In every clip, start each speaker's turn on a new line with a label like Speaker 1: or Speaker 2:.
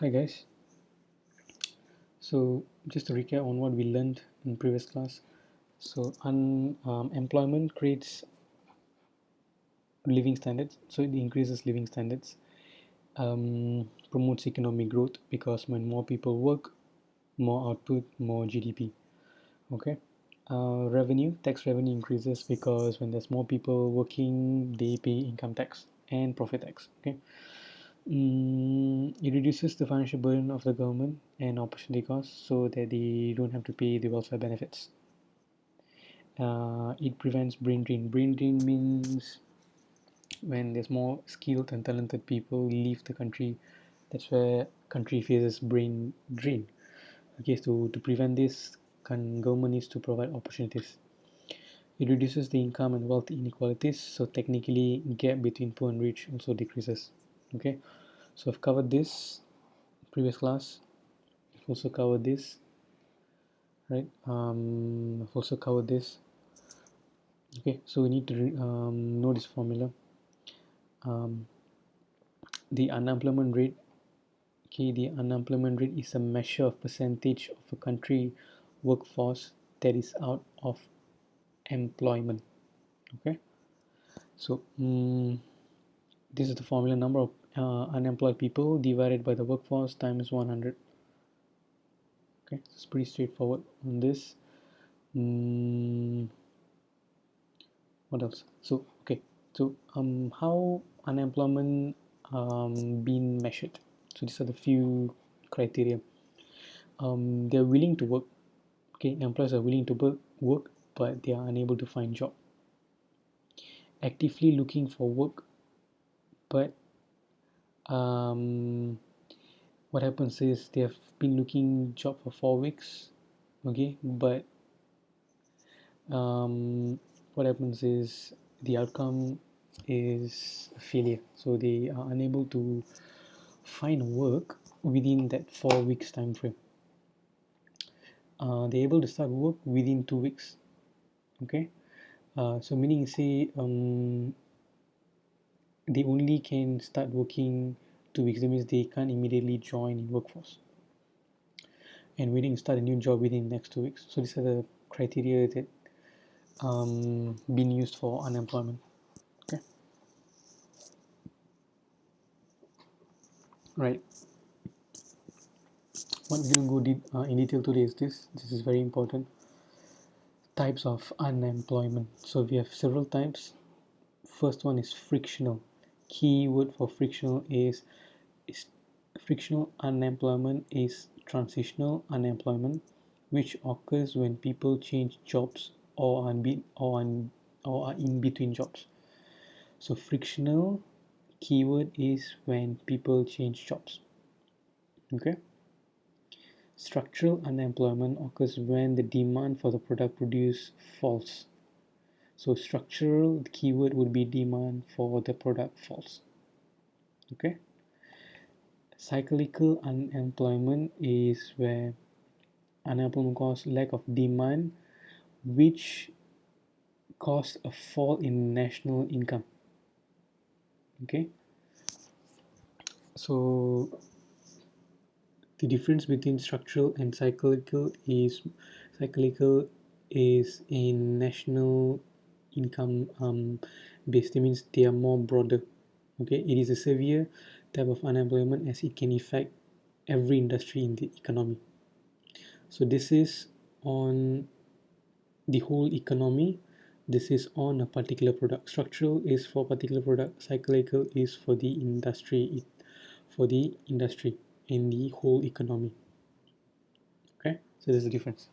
Speaker 1: Hi guys. So just to recap on what we learned in previous class. So employment creates living standards. So it increases living standards. Promotes economic growth because when more people work, more output, more GDP. Okay. Revenue, tax revenue increases because when there's more people working, they pay income tax and profit tax. Okay. It reduces the financial burden of the government and opportunity costs so that they don't have to pay the welfare benefits. It prevents brain drain. Brain drain means when there's more skilled and talented people leave the country, that's where country faces brain drain. Okay, so to prevent this, government needs to provide opportunities. It reduces the income and wealth inequalities, so technically gap between poor and rich also decreases. Okay, so I've covered this previous class. I've also covered this, right? I've also covered this. Okay, so we need to know this formula. Um, the unemployment rate. Okay, the unemployment rate is a measure of percentage of a country workforce that is out of employment. Okay, so this is the formula: number of unemployed people divided by the workforce times 100. Okay, it's pretty straightforward on this. What else? So okay, so how unemployment been measured? So these are the few criteria. They're willing to work. Okay, employers are willing to work, but they are unable to find job. Actively looking for work, but um, what happens is they have been looking job for 4 weeks. Okay, but what happens is the outcome is a failure. So they are unable to find work within that 4 weeks time frame. They're able to start work within 2 weeks. Okay, so meaning say they only can start working 2 weeks. That means they can't immediately join in workforce and waiting to start a new job within the next 2 weeks. So these are the criteria that been used for unemployment. Okay, right. What we'll go in detail today is this. This is very important. Types of unemployment. So we have several types. First one is frictional. Key word for frictional is frictional unemployment is transitional unemployment, which occurs when people change jobs or are in between jobs. So frictional keyword is when people change jobs. Okay. Structural unemployment occurs when the demand for the product produced falls. So structural keyword would be demand for the product falls. Okay. Cyclical unemployment is where unemployment causes lack of demand, which cause a fall in national income. Okay. So the difference between structural and cyclical is in national income based. That means they are more broader. Okay, it is a severe type of unemployment as it can affect every industry in the economy. So this is on the whole economy. This is on a particular product. Structural is for particular product. Cyclical is for the industry. In the whole economy. Okay, so there's a difference.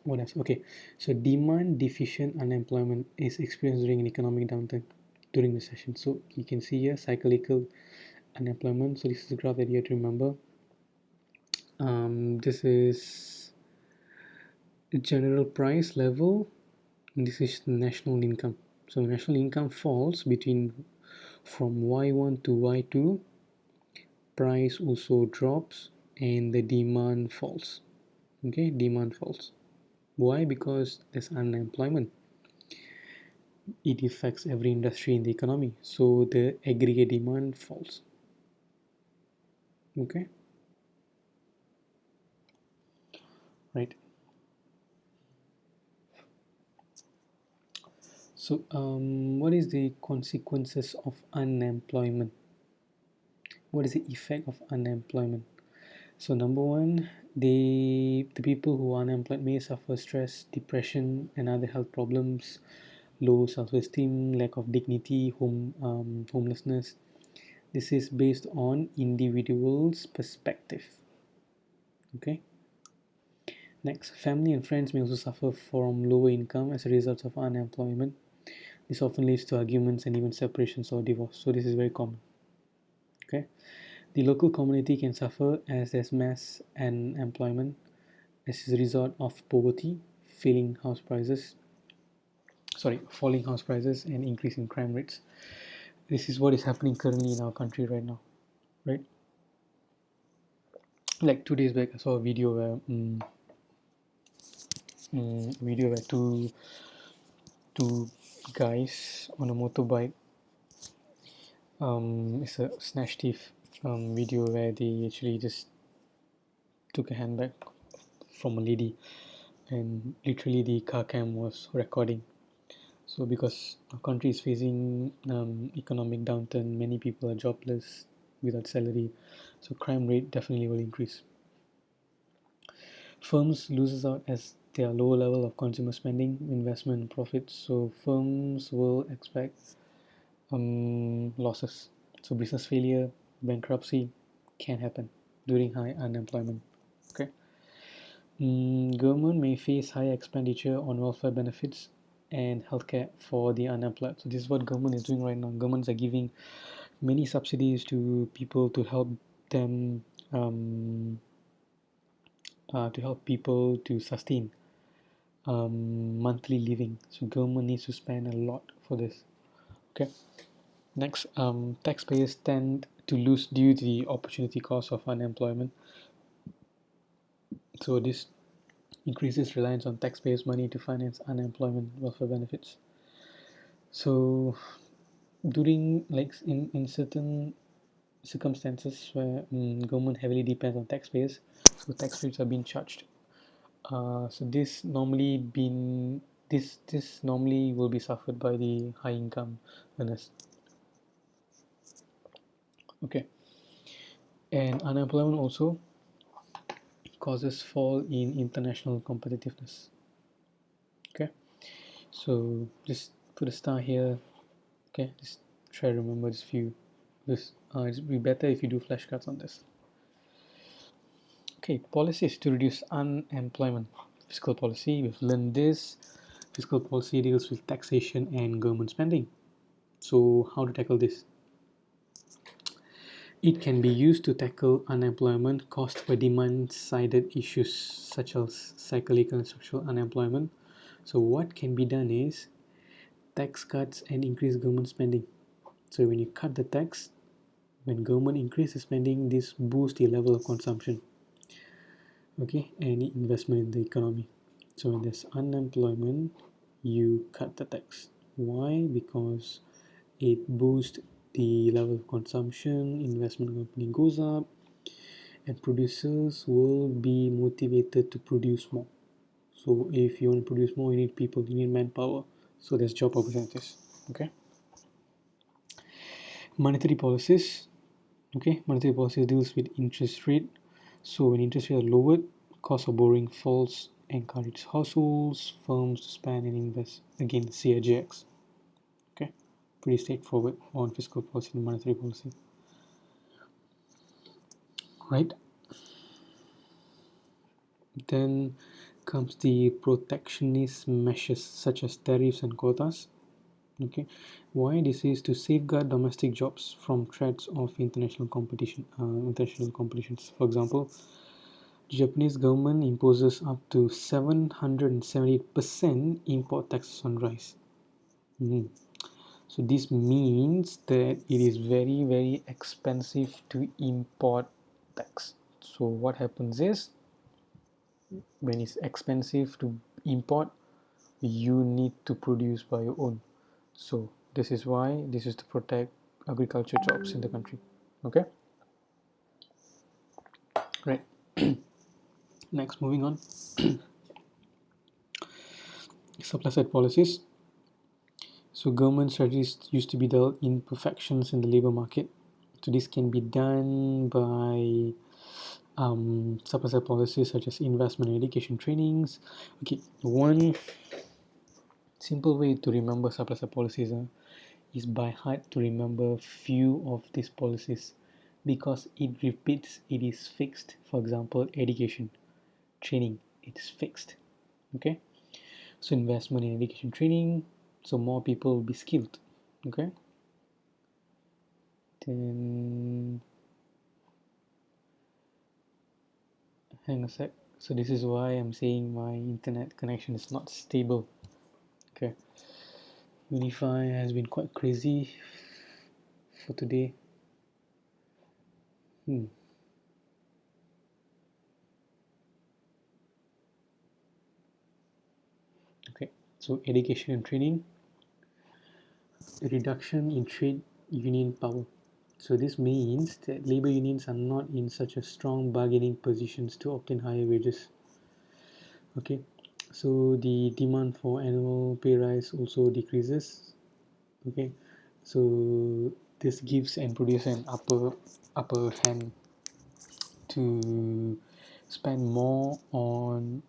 Speaker 1: What else? Okay, so demand deficient unemployment is experienced during an economic downturn during the session. So you can see here cyclical unemployment. So this is the graph that you have to remember. This is general price level. And this is national income. So national income falls between from Y1 to Y2. Price also drops and the demand falls. Okay, demand falls. Why? Because there's unemployment. it affects every industry in the economy, so the aggregate demand falls. Okay, right. So what is the consequences of unemployment? What is the effect of unemployment? So number one, the people who are unemployed may suffer stress, depression, and other health problems, low self-esteem, lack of dignity, homelessness. This is based on individual's perspective. Okay. Next, family and friends may also suffer from lower income as a result of unemployment. This often leads to arguments and even separations or divorce. So this is very common. Okay. The local community can suffer as there's mass unemployment as a result of poverty, falling house prices, and increasing crime rates. This is what is happening currently in our country right now, right? Like 2 days back, I saw a video where two guys on a motorbike. It's a snatch thief video where they actually just took a handbag from a lady, and literally the car cam was recording. So because our country is facing economic downturn, many people are jobless without salary, so crime rate definitely will increase. Firms loses out as their lower level of consumer spending, investment, and profits. So firms will expect losses. So business failure, bankruptcy can happen during high unemployment. Okay. Government may face higher expenditure on welfare benefits and healthcare for the unemployed. So this is what government is doing right now. Governments are giving many subsidies to people them um, to help people to sustain monthly living. So government needs to spend a lot for this. Okay. Next, taxpayers tend to lose due to the opportunity cost of unemployment. So this increases reliance on taxpayers' money to finance unemployment welfare benefits. So during in certain circumstances where government heavily depends on taxpayers, so tax rates are being charged. So this normally will be suffered by the high income earners. Okay, and unemployment also causes fall in international competitiveness. Okay, so just put a star here. Okay, just try to remember this few. It'd be better if you do flashcards on this. Okay, policies to reduce unemployment. Fiscal policy, we've learned this. Fiscal policy deals with taxation and government spending. So, how to tackle this? It can be used to tackle unemployment caused by demand-sided issues such as cyclical and structural unemployment. So, what can be done is tax cuts and increase government spending. So, when you cut the tax, when government increases spending, this boosts the level of consumption, okay, and investment in the economy. So when there's unemployment, you cut the tax. Why? Because it boosts the level of consumption, investment company goes up, and producers will be motivated to produce more. So if you want to produce more, you need people, you need manpower. So there's job opportunities. Okay. Monetary policies. Okay, monetary policy deals with interest rate. So when interest rates are lowered, cost of borrowing falls, encourage households, firms to spend and invest. Again, CIGX. Okay, pretty straightforward on fiscal policy and monetary policy. Right. Then comes the protectionist measures such as tariffs and quotas. Okay, why this is to safeguard domestic jobs from threats of international competitions. For example, the Japanese government imposes up to 770% import taxes on rice. Mm. So this means that it is very, very expensive to import tax. So what happens is when it's expensive to import, you need to produce by your own. So this is why this is to protect agriculture jobs in the country. Okay, right. Next, moving on. Supply side policies. So government strategies used to be the imperfections in the labor market. So this can be done by supply side policies such as investment and education trainings. Okay, one simple way to remember supply side policies is by heart to remember few of these policies because it repeats, it is fixed. For example, education, training, it's fixed. Okay, so investment in education training, so more people will be skilled. Okay, then hang a sec. So this is why I'm saying my internet connection is not stable. Okay, Unify has been quite crazy for today. Hmm. Okay, so education and training, reduction in trade union power. So this means that labor unions are not in such a strong bargaining positions to obtain higher wages. Okay, so the demand for annual pay rise also decreases. Okay, so this gives and produces an upper hand to spend more on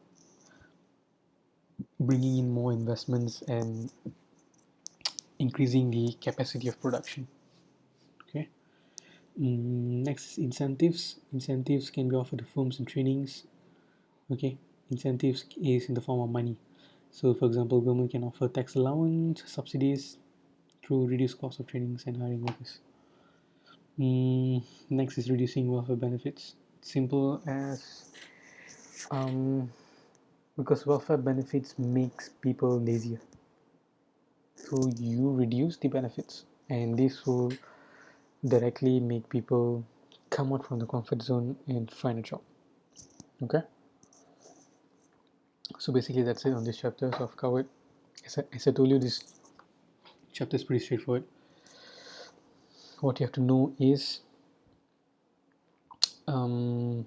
Speaker 1: bringing in more investments and increasing the capacity of production. Okay. Next is incentives. Incentives can be offered to firms and trainings. Okay, incentives is in the form of money. So, for example, government can offer tax allowance, subsidies through reduced cost of trainings and hiring workers. Next is reducing welfare benefits. Simple as um, because welfare benefits makes people lazier. So you reduce the benefits, and this will directly make people come out from the comfort zone and find a job. Okay, so basically that's it on this chapter. So I've covered, as I told you, this chapter is pretty straightforward. What you have to know is um,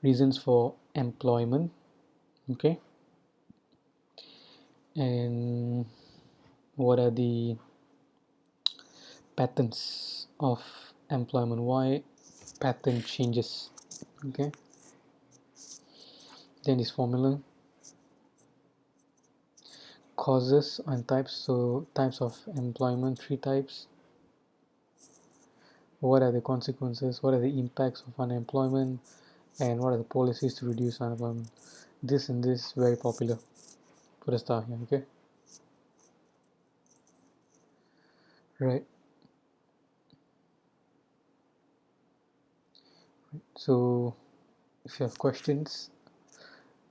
Speaker 1: reasons for employment. Okay, and what are the patterns of employment, why pattern changes. Okay, then this formula, causes and types. So types of employment, three types. What are the consequences, what are the impacts of unemployment, and what are the policies to reduce unemployment. This and this very popular. Put a star here. Okay, right. So if you have questions,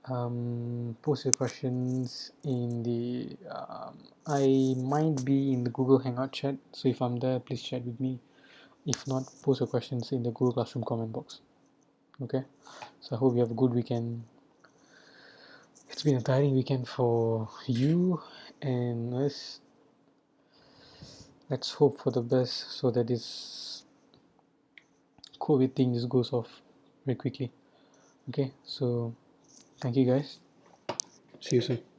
Speaker 1: post your questions in the I might be in the Google Hangout chat, so if I'm there, please chat with me. If not, post your questions in the Google Classroom comment box. Okay, so I hope you have a good weekend. It's been a tiring weekend for you and us. Let's hope for the best so that this COVID thing just goes off very quickly. Okay, so thank you guys. See you soon.